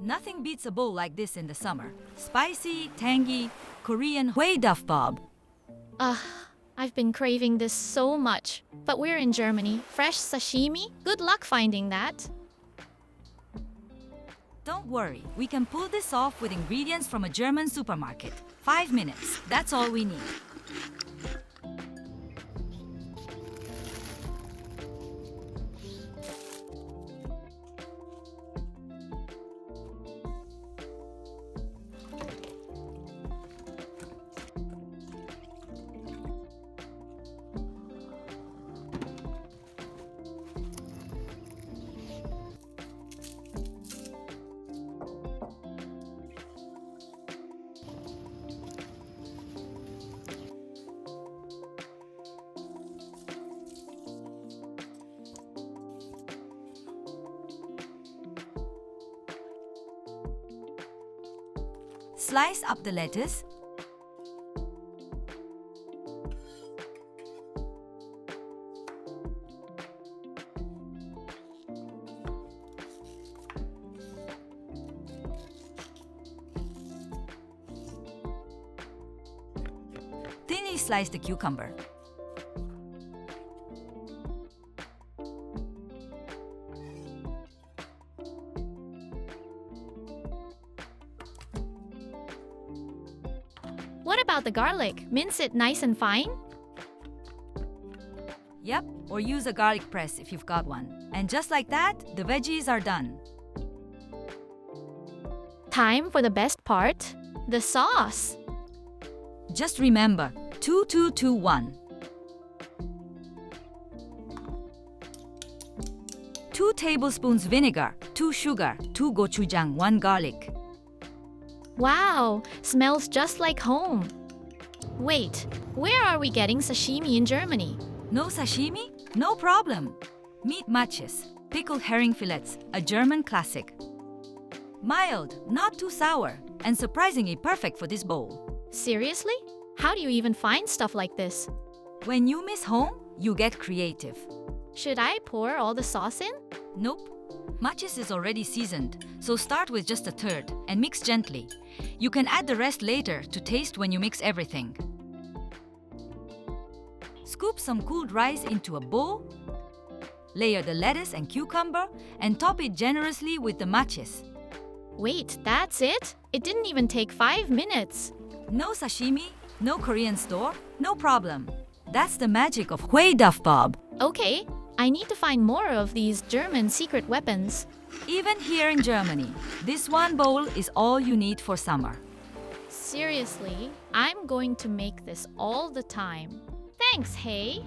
Nothing beats a bowl like this in the summer. Spicy, tangy, Korean Hoe-deopbap. I've been craving this so much. But we're in Germany. Fresh sashimi? Good luck finding that. Don't worry, we can pull this off with ingredients from a German supermarket. 5 minutes, that's all we need. Slice up the lettuce. Thinly slice the cucumber. What about the garlic? Mince it nice and fine? Yep, or use a garlic press if you've got one. And just like that, the veggies are done. Time for the best part, the sauce. Just remember, 2-2-2-1. 2 tablespoons vinegar, 2 sugar, 2 gochujang, 1 garlic. Wow, smells just like home. Wait, where are we getting sashimi in Germany? No sashimi? No problem. Meet Matjes, pickled herring fillets, a German classic. Mild, not too sour, and surprisingly perfect for this bowl. Seriously? How do you even find stuff like this? When you miss home, you get creative. Should I pour all the sauce in? Nope. Matjes is already seasoned, so start with just a third and mix gently. You can add the rest later to taste when you mix everything. Scoop some cooled rice into a bowl, layer the lettuce and cucumber, and top it generously with the matjes. Wait, that's it? It didn't even take 5 minutes. No sashimi, no Korean store, no problem. That's the magic of Hoe-deopbap. Okay, I need to find more of these German secret weapons. Even here in Germany, this one bowl is all you need for summer. Seriously, I'm going to make this all the time. Thanks, hey!